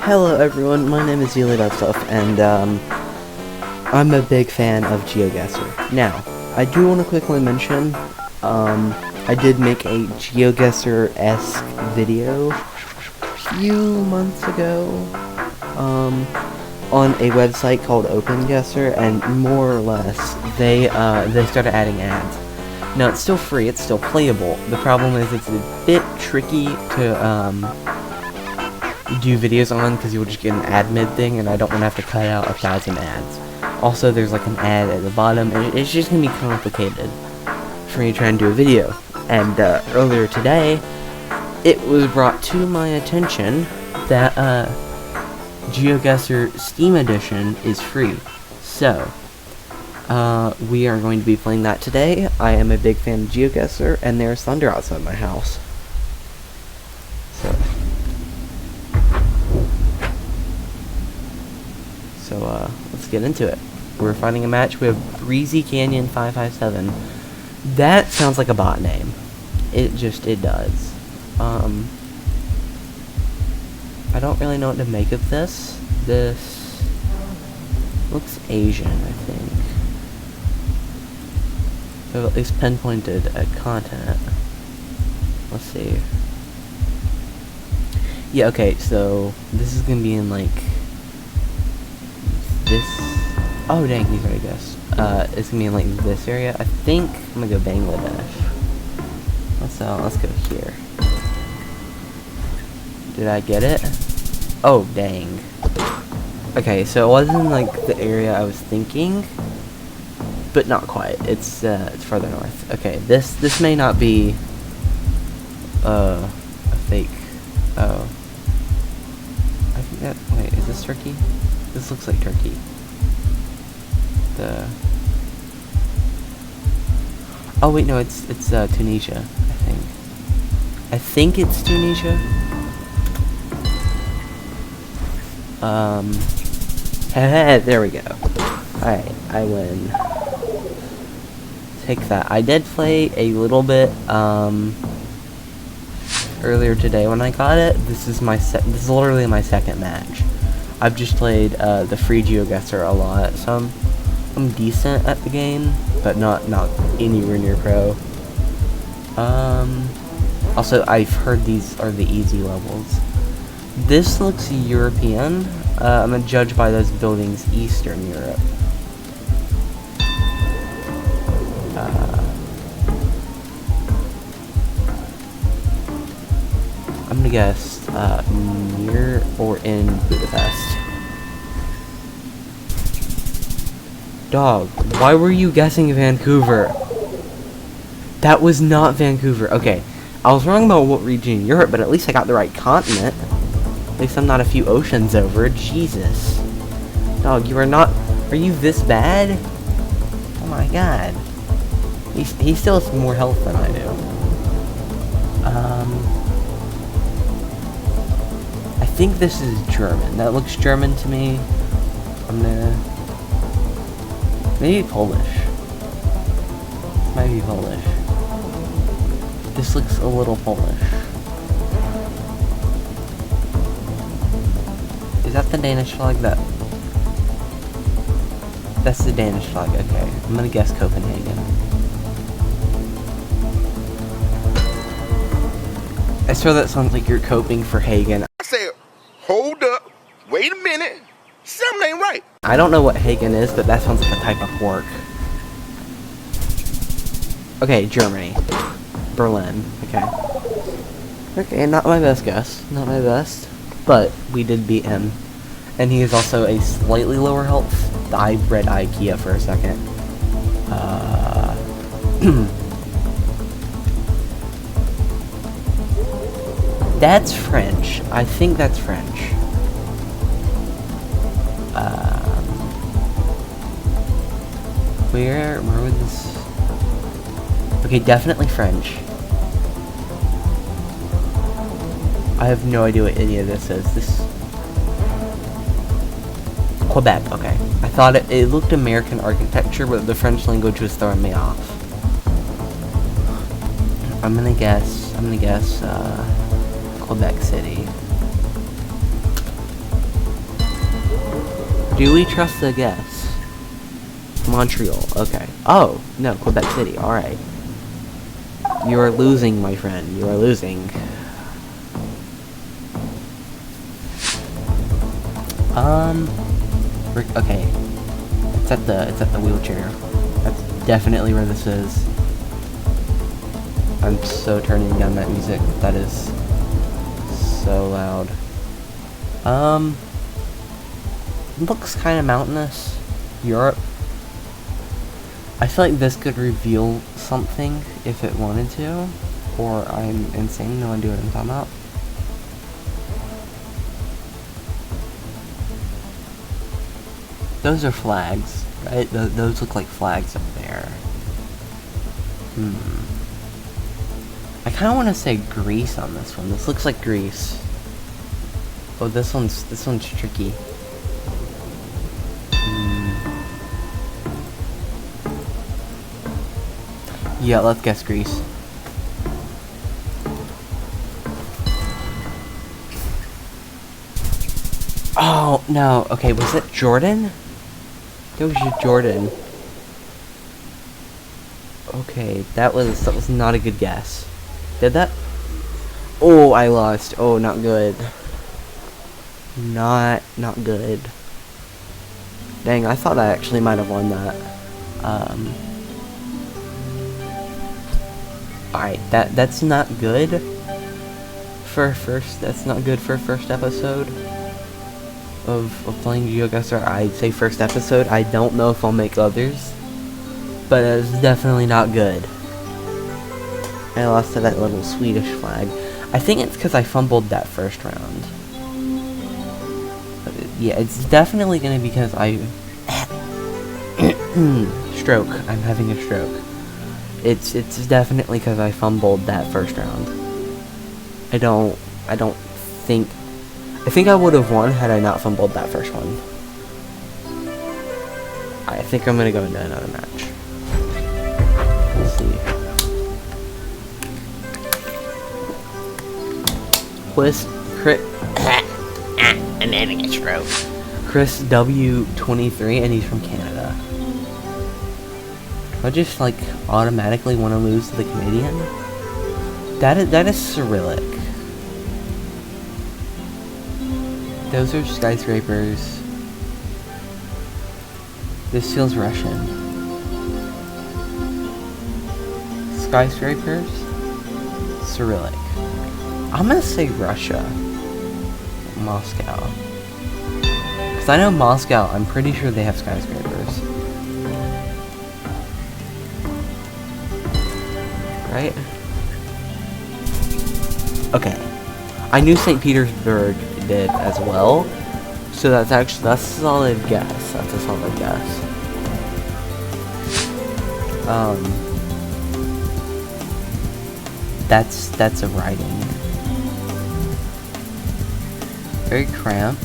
Hello everyone, my name is Xela and I'm a big fan of geoguessr. Now, I do want to quickly mention, I did make a geoguessr-esque video a few months ago, on a website called OpenGuessr, and more or less, they started adding ads. Now, it's still free, it's still playable. The problem is it's a bit tricky to, do videos on, because you'll just get an ad mid thing, and I don't want to have to cut out 1,000 ads. Also, there's like an ad at the bottom, and it's just going to be complicated for me to try and do a video. And earlier today, it was brought to my attention that GeoGuessr Steam Edition is free. So, we are going to be playing that today. I am a big fan of GeoGuessr, and there's thunder outside my house. So, let's get into it. We're finding a match with Breezy Canyon 557. That sounds like a bot name. It does. I don't really know what to make of this. This looks Asian, I think. I've at least pinpointed at content. Let's see. Yeah, okay, so this is gonna be in like this. Oh dang, he's already guessed. It's gonna be in like this area. I think I'm gonna go Bangladesh. Let's go here. Did I get it? Oh dang. Okay, so it wasn't like the area I was thinking, but not quite. It's further north. Okay, this may not be a fake. Oh, I think that. Wait, is this Turkey? This looks like Turkey. Oh wait, no, it's Tunisia, I think. I think it's Tunisia. There we go. Alright, I win. Take that. I did play a little bit, earlier today when I got it. This is literally my second match. I've just played the free GeoGuessr a lot, so I'm decent at the game, but not anywhere near pro. Also, I've heard these are the easy levels. This looks European. I'm gonna judge by those buildings, Eastern Europe. I'm gonna guess near or in Budapest. Dog, why were you guessing Vancouver? That was not Vancouver. Okay, I was wrong about what region in Europe, but at least I got the right continent. At least I'm not a few oceans over. Jesus. Dog, you are not... Are you this bad? Oh my god. He still has more health than I do. I think this is German. That looks German to me. I'm gonna... Maybe Polish. Might be Polish. This looks a little Polish. Is that the Danish flag? That's the Danish flag, okay. I'm gonna guess Copenhagen. I swear that sounds like you're coping for Hagen. I said, hold up, wait a minute, something ain't right. I don't know what Hagen is, but that sounds like a type of pork. Okay, Germany. Berlin, okay. Okay, not my best guess. Not my best. But we did beat him. And he is also a slightly lower health. I read IKEA for a second. That's French. I think that's French. Where would this... Okay, definitely French. I have no idea what any of this is. Quebec, okay. I thought it looked American architecture, but the French language was throwing me off. I'm gonna guess, Quebec City. Do we trust the guess? Montreal, okay. Oh, no, Quebec City, alright. You are losing, my friend. You are losing. Okay. It's at the wheelchair. That's definitely where this is. I'm so turning down that music. That is so loud. Looks kind of mountainous. Europe. I feel like this could reveal something if it wanted to, or I'm insane, no idea what I'm talking about. Those are flags, right? Those look like flags up there. I kind of want to say Greece on this one. This looks like Greece. Oh, this one's tricky. Yeah, let's guess Greece. Oh, no. Okay, was it Jordan? That was Jordan. Okay, that was not a good guess. Did that? Oh, I lost. Oh, not good. Not good. Dang, I thought I actually might have won that. Alright, that's not good for that's not good for first episode of playing geoguessr. I'd say first episode. I don't know if I'll make others, but it's definitely not good. I lost to that little Swedish flag. I think it's because I fumbled that first round. But yeah, it's definitely gonna be because I stroke. I'm having a stroke. It's definitely because I fumbled that first round. I think I would have won had I not fumbled that first one. I think I'm gonna go into another match. Let's see. I'm having a stroke. Chris W23, and he's from Canada. I just like automatically want to lose to the Canadian. That is Cyrillic. Those are skyscrapers. This feels Russian. Skyscrapers? Cyrillic. I'm gonna say Russia. Moscow. Because I know Moscow, I'm pretty sure they have skyscrapers. Right? Okay. I knew St. Petersburg did as well. So that's a solid guess. That's a solid guess. That's a writing. Very cramped.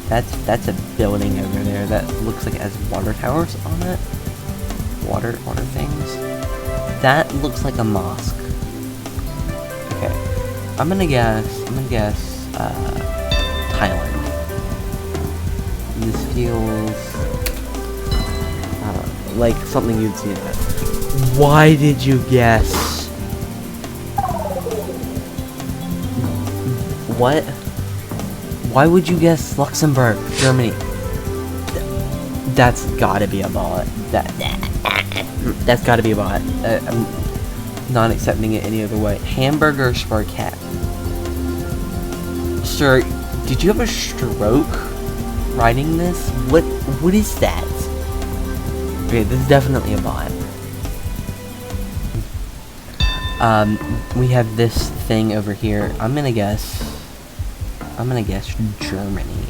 That's a building over there that looks like it has water towers on it. Water things. That looks like a mosque. Okay. I'm gonna guess Thailand. This feels like something you'd see in it. Why did you guess? What? Why would you guess Luxembourg, Germany? That's gotta be a bot. That's gotta be a bot. I'm not accepting it any other way. Hamburger Sparkat. Sir, did you have a stroke writing this? What is that? Okay, this is definitely a bot. We have this thing over here. I'm gonna guess Germany.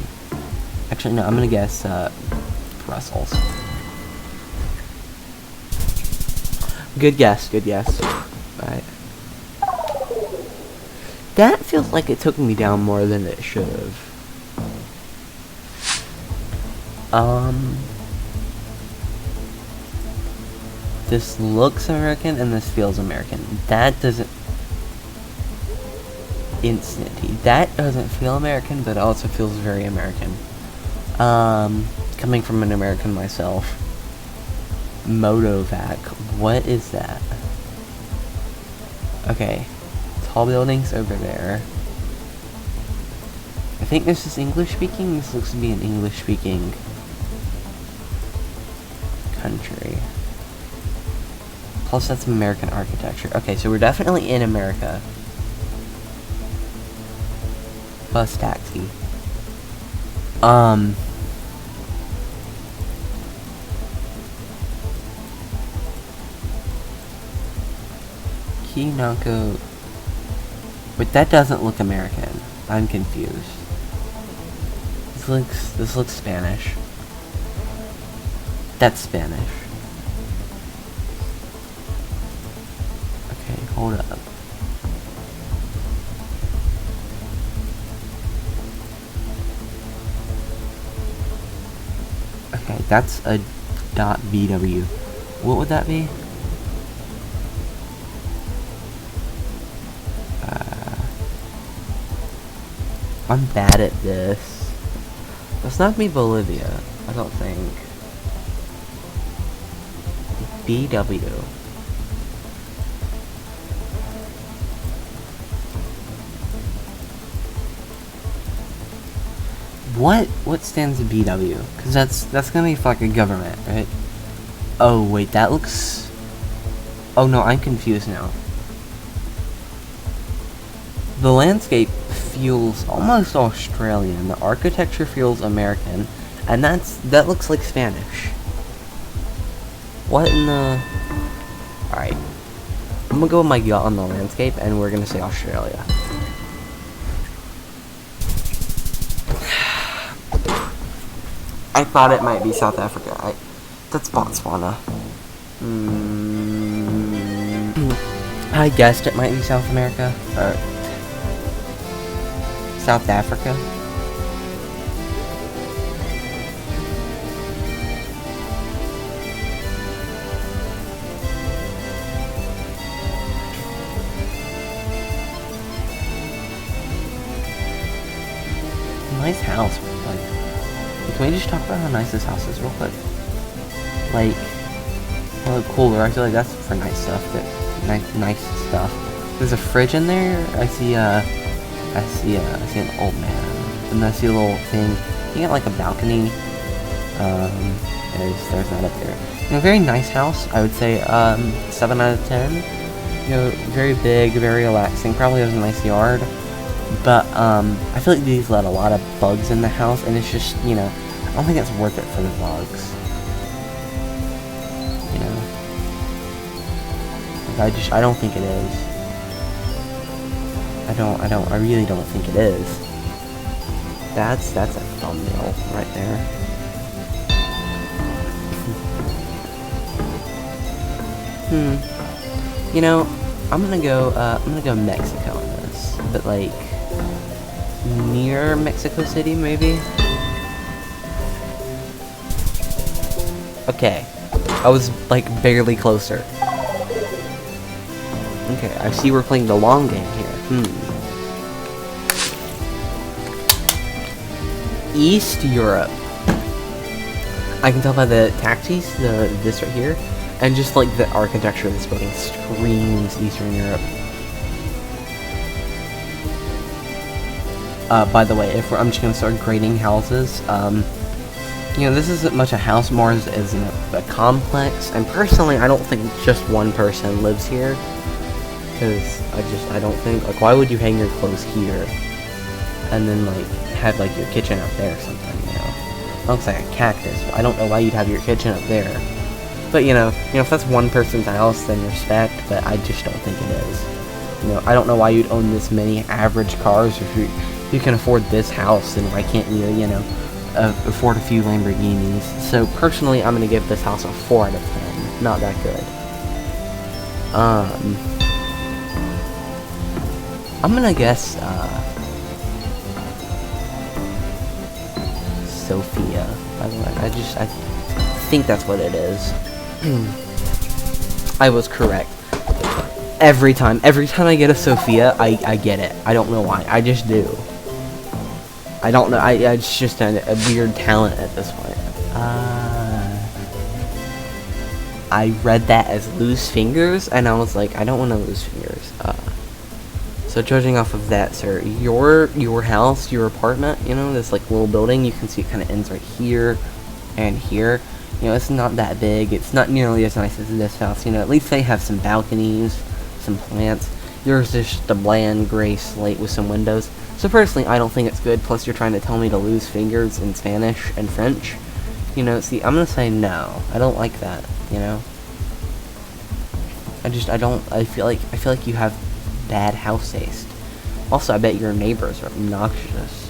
Actually, no, I'm gonna guess Brussels. Good guess. Alright. That feels like it took me down more than it should have. This looks American and this feels American. That doesn't... instant tea. That doesn't feel American, but also feels very American. Coming from an American myself. Motovac. What is that? Okay. Tall buildings over there. I think this is English speaking. This looks to be an English speaking country. Plus that's American architecture. Okay, so we're definitely in America. Bus taxi. Kinako. But that doesn't look American. I'm confused. This looks Spanish. That's Spanish. Okay, hold up. Okay, that's a .bw. What would that be? I'm bad at this. That's not me, Bolivia. I don't think. BW. What stands for BW? Because that's gonna be for like a government, right? Oh wait, that looks. Oh no, I'm confused now. The landscape feels almost Australian. The architecture feels American, and that looks like Spanish. What in the? All right, I'm gonna go with my gut on the landscape, and we're gonna say Australia. I thought it might be South Africa. That's Botswana. I guessed it might be South America, or South Africa. Nice house. Can we just talk about how nice this house is real quick? Like, well, cooler. I feel like that's for nice stuff. Nice stuff. There's a fridge in there. I see an old man, and I see a little thing. You get like a balcony. There's that up there. You know, very nice house. I would say 7 out of 10. You know, very big, very relaxing. Probably has a nice yard. But I feel like these let a lot of bugs in the house, and it's just, you know, I don't think it's worth it for the bugs. You know, like I don't think it is. I really don't think it is. That's a thumbnail right there. You know, I'm gonna go Mexico on this, but like near Mexico City, maybe. Okay, I was like barely closer. Okay, I see we're playing the long game here. East Europe. I can tell by the taxis, this right here, and just like the architecture of this building screams Eastern Europe. By the way, I'm just gonna start grading houses. You know, this isn't much a house, more as a complex. And personally, I don't think just one person lives here, because I don't think, like, why would you hang your clothes here and then like have like your kitchen up there or something? You know, it looks like a cactus. I don't know why you'd have your kitchen up there. But you know, if that's one person's house, then respect. But I just don't think it is. You know, I don't know why you'd own this many average cars. If you can afford this house, then why can't you, you know, afford a few Lamborghinis? So personally, I'm gonna give this house a 4 out of 10. Not that good. I'm gonna guess Sophia. By the way, I think that's what it is. I was correct. Every time I get a Sophia, I get it. I don't know why. I just do. I don't know. It's just a weird talent at this point. I read that as lose fingers, and I was like, I don't want to lose fingers. So judging off of that, sir, your house, your apartment, you know, this like little building, you can see it kind of ends right here and here. You know, it's not that big. It's not nearly as nice as this house. You know, at least they have some balconies, some plants. Yours is just a bland gray slate with some windows. So personally, I don't think it's good. Plus, you're trying to tell me to lose fingers in Spanish and French. You know, see, I'm gonna say no. I don't like that. You know, I feel like you have bad house taste. Also, I bet your neighbors are obnoxious.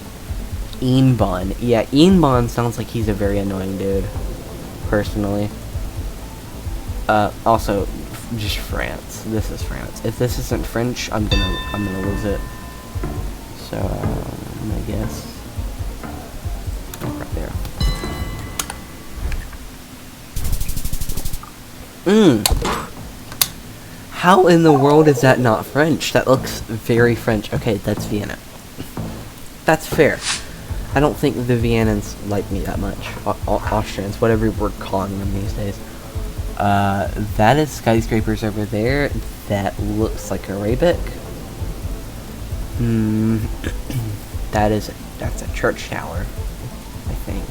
Ianbon. Yeah, Ianbon sounds like he's a very annoying dude, personally. Also, just France. This is France. If this isn't French, I'm gonna lose it. So, I guess right there. How in the world is that not French? That looks very French. Okay, that's Vienna. That's fair. I don't think the Viennans like me that much. Austrians, whatever we're calling them these days. That is skyscrapers over there. That looks like Arabic. That's a church tower, I think.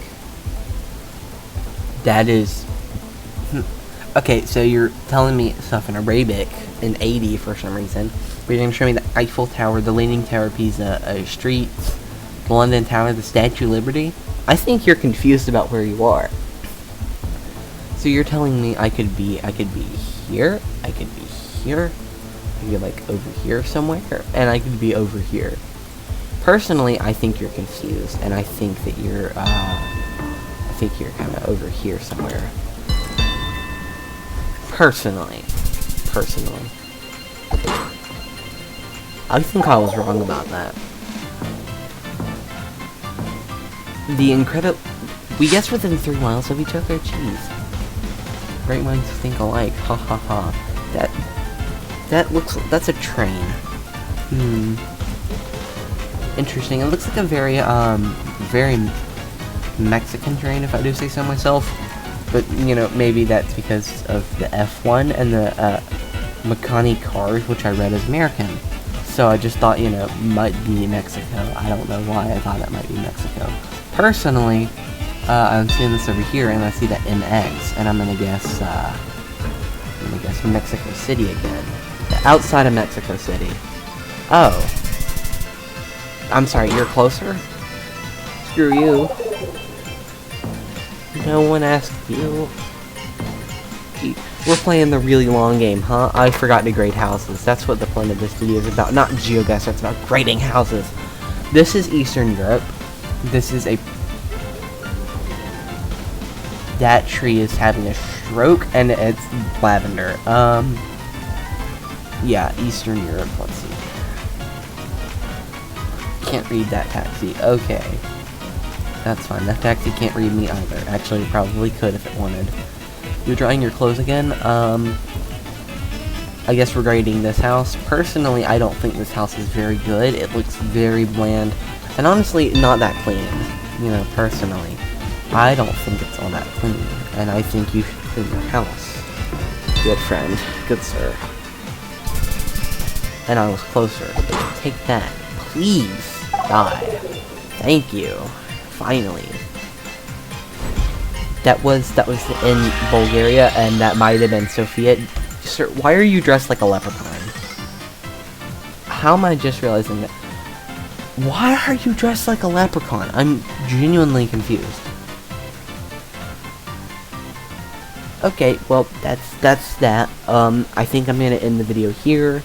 That is... Okay, so you're telling me stuff in Arabic in 80 for some reason. But you're going to show me the Eiffel Tower, the Leaning Tower of Pisa, streets, the London Tower, the Statue of Liberty. I think you're confused about where you are. So you're telling me I could be here, I could be here, I could be like over here somewhere, and I could be over here. Personally, I think you're confused, and I think that you're kind of over here somewhere. Personally. I think I was wrong about that. We guessed within 3 miles of each other? Jeez. Great minds think alike. Ha ha ha. That's a train. Interesting. It looks like a very Mexican train, if I do say so myself. But, you know, maybe that's because of the F1 and the Makani cars, which I read as American. So I just thought, you know, might be Mexico. I don't know why I thought it might be Mexico. Personally, I'm seeing this over here, and I see that MX, and I'm gonna guess Mexico City again. Outside of Mexico City. Oh. I'm sorry, you're closer? Screw you. No one asked you. We're playing the really long game, huh? I forgot to grade houses. That's what the point of this video is about. Not geoguessr, it's about grading houses. This is Eastern Europe. This is a... That tree is having a stroke, and it's lavender. Yeah, Eastern Europe, let's see. Can't read that taxi. Okay. That's fine. That taxi can't read me either. Actually, it probably could if it wanted. You're drying your clothes again? I guess we're grading this house. Personally, I don't think this house is very good. It looks very bland. And honestly, not that clean. You know, personally. I don't think it's all that clean. And I think you should clean your house. Good friend. Good sir. And I was closer. Take that. Please. Die. Thank you. Finally. That was in Bulgaria, and that might have been Sofia. Sir, why are you dressed like a leprechaun? How am I just realizing that? Why are you dressed like a leprechaun? I'm genuinely confused. Okay, well, that's that. I think I'm gonna end the video here.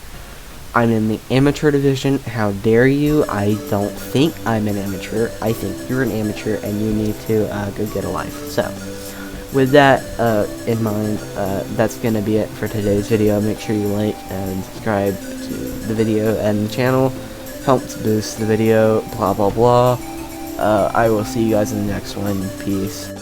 I'm in the amateur division. How dare you? I don't think I'm an amateur. I think you're an amateur, and you need to go get a life. So, with that in mind, that's gonna be it for today's video. Make sure you like and subscribe to the video and the channel. Helps boost the video. Blah blah blah. I will see you guys in the next one. Peace.